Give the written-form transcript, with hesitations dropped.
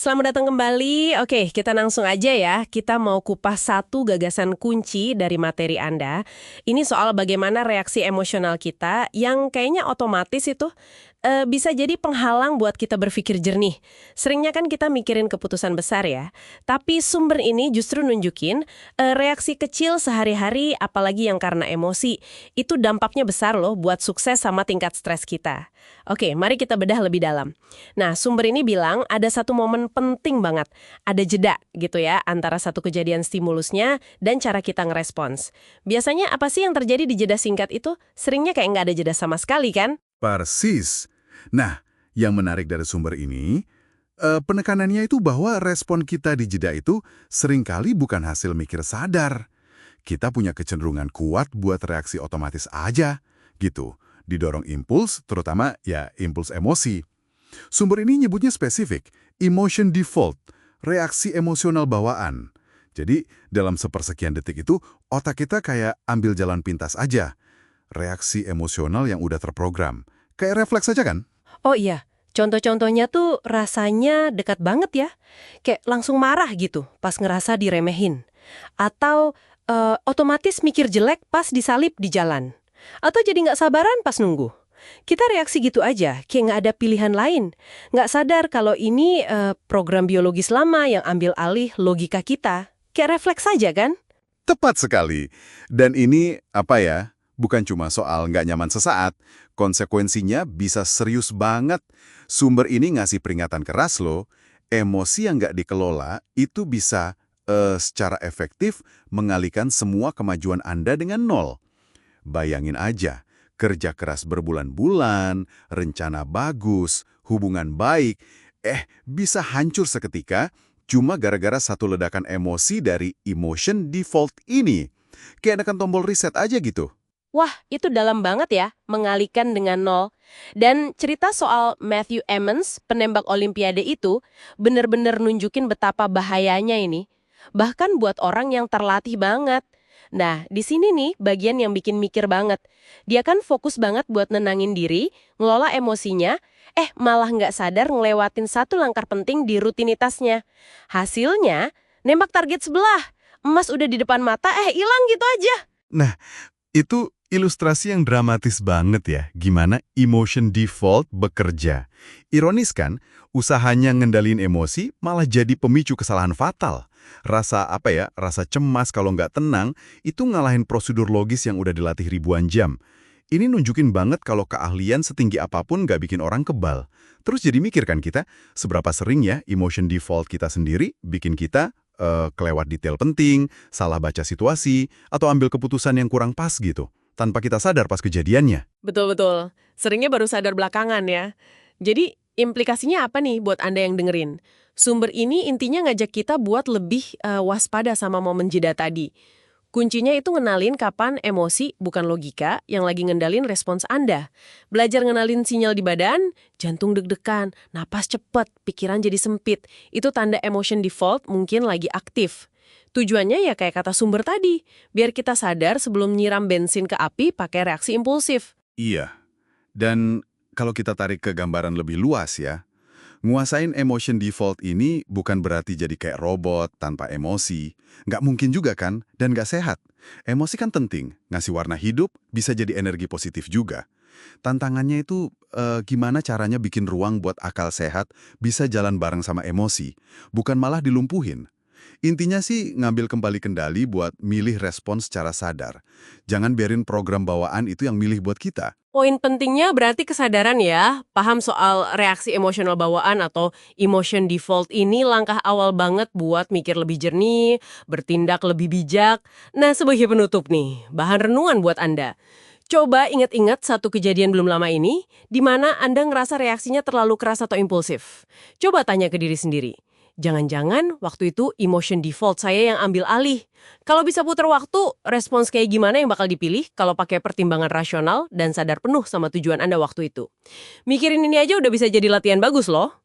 Selamat datang kembali. Oke, kita langsung aja ya. Kita mau kupas satu gagasan kunci dari materi Anda. Ini soal bagaimana reaksi emosional kita yang kayaknya otomatis itu bisa jadi penghalang buat kita berpikir jernih. Seringnya kan kita mikirin keputusan besar ya. Tapi sumber ini justru nunjukin reaksi kecil sehari-hari apalagi yang karena emosi. Itu dampaknya besar loh buat sukses sama tingkat stres kita. Oke, mari kita bedah lebih dalam. Nah, sumber ini bilang ada satu momen penting banget. Ada jeda gitu ya antara satu kejadian stimulusnya dan cara kita ngerespons. Biasanya apa sih yang terjadi di jeda singkat itu? Seringnya kayak nggak ada jeda sama sekali kan? Persis. Nah, yang menarik dari sumber ini, penekanannya itu bahwa respon kita di jeda itu seringkali bukan hasil mikir sadar. Kita punya kecenderungan kuat buat reaksi otomatis aja, gitu. Didorong impuls, terutama ya impuls emosi. Sumber ini nyebutnya spesifik, emotion default, reaksi emosional bawaan. Jadi, dalam sepersekian detik itu, otak kita kayak ambil jalan pintas aja. Reaksi emosional yang udah terprogram. Kayak refleks aja kan? Oh iya, contoh-contohnya tuh rasanya dekat banget ya. Kayak langsung marah gitu pas ngerasa diremehin. Atau otomatis mikir jelek pas disalip di jalan. Atau jadi nggak sabaran pas nunggu. Kita reaksi gitu aja, kayak nggak ada pilihan lain. Nggak sadar kalau ini program biologis lama yang ambil alih logika kita. Kayak refleks aja kan? Tepat sekali. Dan ini, bukan cuma soal nggak nyaman sesaat. Konsekuensinya bisa serius banget. Sumber ini ngasih peringatan keras loh. Emosi yang nggak dikelola itu bisa secara efektif mengalihkan semua kemajuan Anda dengan nol. Bayangin aja, kerja keras berbulan-bulan, rencana bagus, hubungan baik, bisa hancur seketika cuma gara-gara satu ledakan emosi dari emotion default ini. Kayak nekan tombol reset aja gitu. Wah, itu dalam banget ya, mengalihkan dengan nol. Dan cerita soal Matthew Emmons, penembak Olimpiade itu, bener-bener nunjukin betapa bahayanya ini. Bahkan buat orang yang terlatih banget. Nah, di sini nih bagian yang bikin mikir banget. Dia kan fokus banget buat nenangin diri, ngelola emosinya, malah nggak sadar ngelewatin satu langkah penting di rutinitasnya. Hasilnya, nembak target sebelah. Emas udah di depan mata, hilang gitu aja. Nah, itu ilustrasi yang dramatis banget ya, gimana emotion default bekerja. Ironis kan, usahanya ngendalin emosi malah jadi pemicu kesalahan fatal. Rasa cemas kalau nggak tenang, itu ngalahin prosedur logis yang udah dilatih ribuan jam. Ini nunjukin banget kalau keahlian setinggi apapun nggak bikin orang kebal. Terus jadi mikir kan kita, seberapa sering ya emotion default kita sendiri bikin kita kelewat detail penting, salah baca situasi, atau ambil keputusan yang kurang pas gitu, tanpa kita sadar pas kejadiannya. Betul-betul. Seringnya baru sadar belakangan ya. Jadi, implikasinya apa nih buat Anda yang dengerin? Sumber ini intinya ngajak kita buat lebih waspada sama momen jeda tadi. Kuncinya itu ngenalin kapan emosi, bukan logika, yang lagi ngendalin respons Anda. Belajar ngenalin sinyal di badan, jantung deg-degan, napas cepet, pikiran jadi sempit. Itu tanda emotion default mungkin lagi aktif. Tujuannya ya kayak kata sumber tadi, biar kita sadar sebelum nyiram bensin ke api pakai reaksi impulsif. Iya, dan kalau kita tarik ke gambaran lebih luas ya, nguasain emotion default ini bukan berarti jadi kayak robot tanpa emosi. Nggak mungkin juga kan, dan nggak sehat. Emosi kan penting, ngasih warna hidup, bisa jadi energi positif juga. Tantangannya itu gimana caranya bikin ruang buat akal sehat bisa jalan bareng sama emosi, bukan malah dilumpuhin. Intinya sih ngambil kembali kendali buat milih respon secara sadar. Jangan biarin program bawaan itu yang milih buat kita. Poin pentingnya berarti kesadaran ya, paham soal reaksi emosional bawaan atau emotion default ini langkah awal banget buat mikir lebih jernih, bertindak lebih bijak. Nah, sebagai penutup nih, bahan renungan buat Anda. Coba ingat-ingat satu kejadian belum lama ini, di mana Anda ngerasa reaksinya terlalu keras atau impulsif. Coba tanya ke diri sendiri. Jangan-jangan waktu itu emotion default saya yang ambil alih. Kalau bisa putar waktu, respons kayak gimana yang bakal dipilih kalau pakai pertimbangan rasional dan sadar penuh sama tujuan Anda waktu itu. Mikirin ini aja udah bisa jadi latihan bagus loh.